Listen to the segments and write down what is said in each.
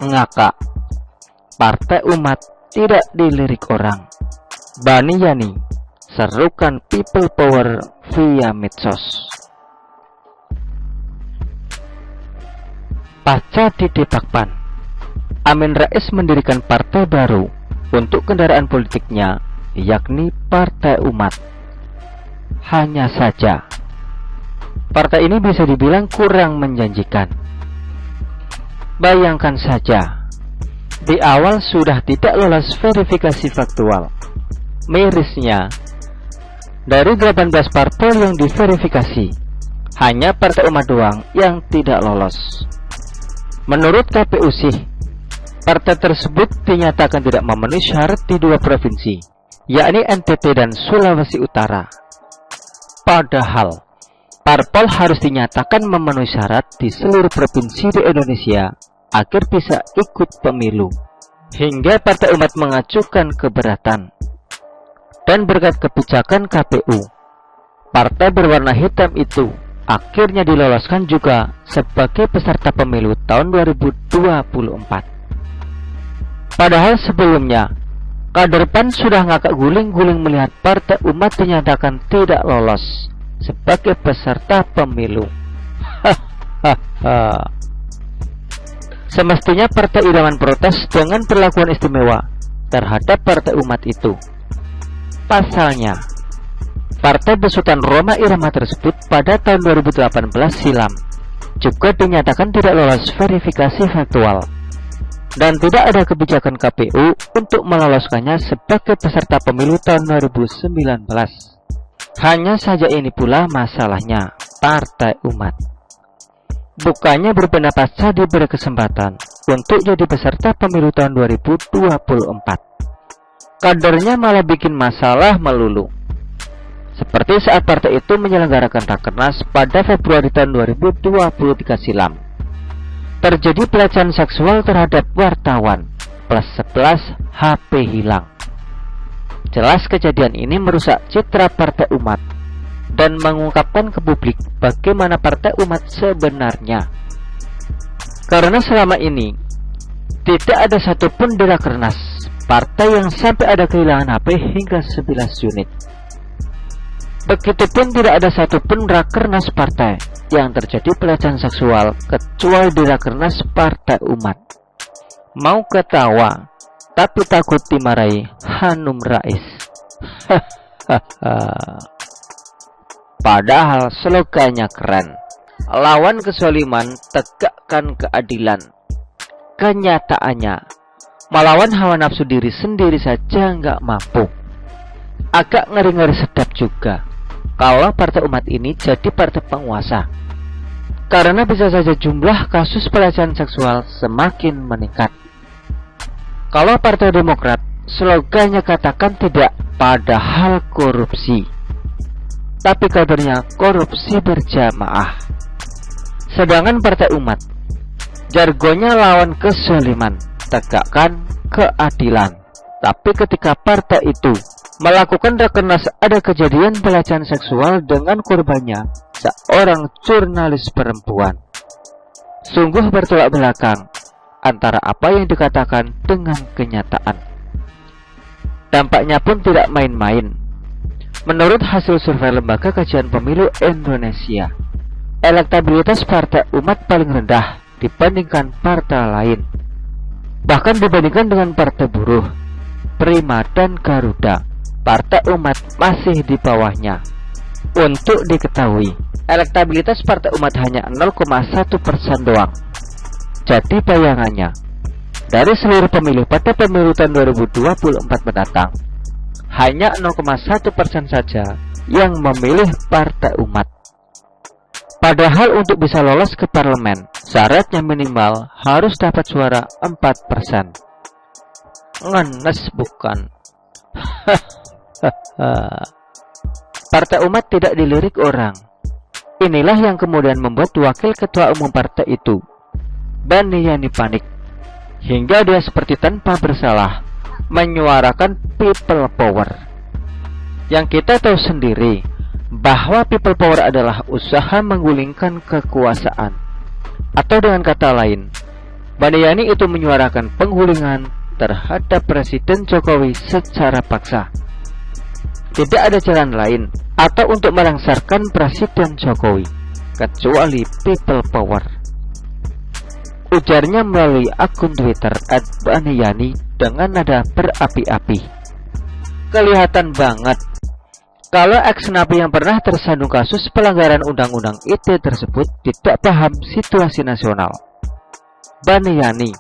Ngakak, Partai Umat tidak dilirik orang. Bani Yani, serukan people power via medsos. Pasca ditebakkan, Amin Rais mendirikan partai baru untuk kendaraan politiknya, yakni Partai Umat. Hanya saja, partai ini bisa dibilang kurang menjanjikan. Bayangkan saja, di awal sudah tidak lolos verifikasi faktual. Mirisnya, dari 18 parpol yang diverifikasi, hanya Partai Umat doang yang tidak lolos. Menurut KPU sih, partai tersebut dinyatakan tidak memenuhi syarat di 2 provinsi, yakni NTT dan Sulawesi Utara. Padahal, parpol harus dinyatakan memenuhi syarat di seluruh provinsi di Indonesia agar bisa ikut pemilu. Hingga Partai Umat mengajukan keberatan. Dan berkat kebijakan KPU, partai berwarna hitam itu akhirnya diloloskan juga sebagai peserta pemilu tahun 2024. Padahal sebelumnya, kader PAN sudah ngakak guling-guling melihat Partai Umat dinyatakan tidak lolos sebagai peserta pemilu. Semestinya partai idaman protes dengan perlakuan istimewa terhadap Partai Umat itu. Pasalnya, partai besutan Rhoma Irama tersebut pada tahun 2018 silam juga dinyatakan tidak lolos verifikasi faktual, dan tidak ada kebijakan KPU untuk meloloskannya sebagai peserta pemilu tahun 2019. Hanya saja ini pula masalahnya Partai Umat. Bukannya berpendapat saat diberi kesempatan untuk jadi peserta pemilu tahun 2024. Kadernya malah bikin masalah melulu. Seperti saat partai itu menyelenggarakan Rakernas pada Februari tahun 2023 silam. Terjadi pelecehan seksual terhadap wartawan, plus 11 HP hilang. Jelas kejadian ini merusak citra Partai Umat dan mengungkapkan ke publik bagaimana Partai Umat sebenarnya. Karena selama ini tidak ada satupun di Rakernas partai yang sampai ada kehilangan HP hingga 11 unit. Begitupun tidak ada satupun Rakernas partai yang terjadi pelecehan seksual kecuali di Rakernas Partai Umat. Mau ketawa tapi takut dimarahi Hanum Rais. Padahal slogannya keren. Lawan kezaliman, tegakkan keadilan. Kenyataannya, melawan hawa nafsu diri sendiri saja nggak mampu. Agak ngeri-ngeri sedap juga kalau Partai Umat ini jadi partai penguasa. Karena bisa saja jumlah kasus pelecehan seksual semakin meningkat. Kalau Partai Demokrat, slogannya katakan tidak padahal korupsi, tapi kabarnya korupsi berjamaah. Sedangkan Partai Umat, jargonnya lawan kezaliman, tegakkan keadilan. Tapi ketika partai itu melakukan Rakernas ada kejadian pelecehan seksual dengan korbannya seorang jurnalis perempuan. Sungguh bertolak belakang antara apa yang dikatakan dengan kenyataan. Dampaknya pun tidak main-main. Menurut hasil survei Lembaga Kajian Pemilu Indonesia, elektabilitas Partai Umat paling rendah dibandingkan partai lain. Bahkan dibandingkan dengan Partai Buruh, Prima, dan Garuda, Partai Umat masih di bawahnya. Untuk diketahui, elektabilitas Partai Umat hanya 0,1% doang. Jadi bayangannya, dari seluruh pemilih pada pemilu tahun 2024 mendatang, hanya 0,1% saja yang memilih Partai Umat. Padahal untuk bisa lolos ke parlemen, syaratnya minimal harus dapat suara 4%. Ngenes bukan? Partai Umat tidak dilirik orang. Inilah yang kemudian membuat wakil ketua umum partai itu, Bani Yani, panik. Hingga dia seperti tanpa bersalah menyuarakan people power. Yang kita tahu sendiri bahwa people power adalah usaha menggulingkan kekuasaan. Atau dengan kata lain, Bandayani itu menyuarakan penggulingan terhadap Presiden Jokowi secara paksa. Tidak ada jalan lain atau untuk melengsarkan Presiden Jokowi kecuali people power. Ujarnya melalui akun Twitter @Bandayani dengan nada berapi-api. Kelihatan banget kalau ex-napi yang pernah tersandung kasus pelanggaran Undang-Undang ITE tersebut tidak paham situasi nasional. Bandayani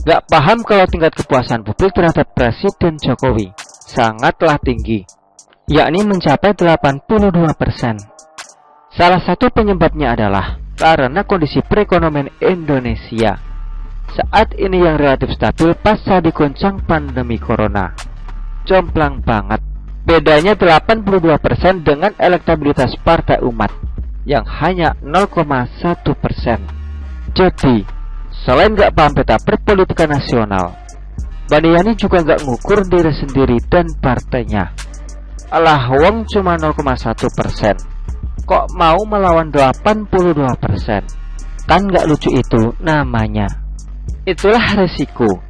gak paham kalau tingkat kepuasan publik terhadap Presiden Jokowi sangatlah tinggi, yakni mencapai 82%. Salah satu penyebabnya adalah karena kondisi perekonomian Indonesia saat ini yang relatif stabil pasca diguncang pandemi corona. Jomplang banget. Bedanya 82% dengan elektabilitas Partai Umat yang hanya 0,1%. Jadi, selain gak paham peta perpolitikan nasional, Bandayani juga gak ngukur diri sendiri dan partainya. Alah wong cuma 0,1%, kok mau melawan 82%? Kan gak lucu itu namanya. Itulah resiko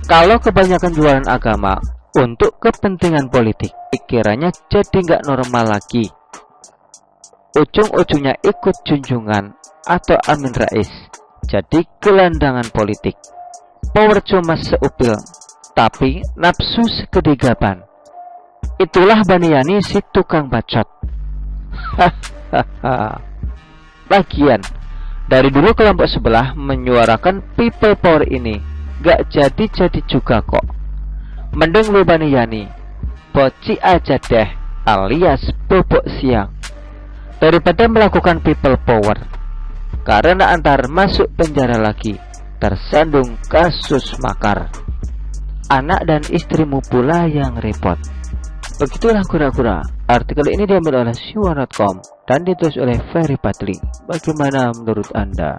kalau kebanyakan jualan agama untuk kepentingan politik, pikirannya jadi gak normal lagi. Ujung-ujungnya ikut junjungan atau Amin Rais, jadi gelandangan politik. Power cuma seupil, tapi nafsu segede gaban. Itulah Bandayani si tukang bacot. Lagian, dari dulu kelompok sebelah menyuarakan people power ini gak jadi-jadi juga kok. Mending lu Bandayani boci aja deh alias bobok siang daripada melakukan people power, karena antar masuk penjara lagi tersandung kasus makar. Anak dan istrimu pula yang repot. Begitulah kura-kura. Artikel ini diambil oleh Siwan.com dan ditulis oleh Ferry Patli. Bagaimana menurut Anda?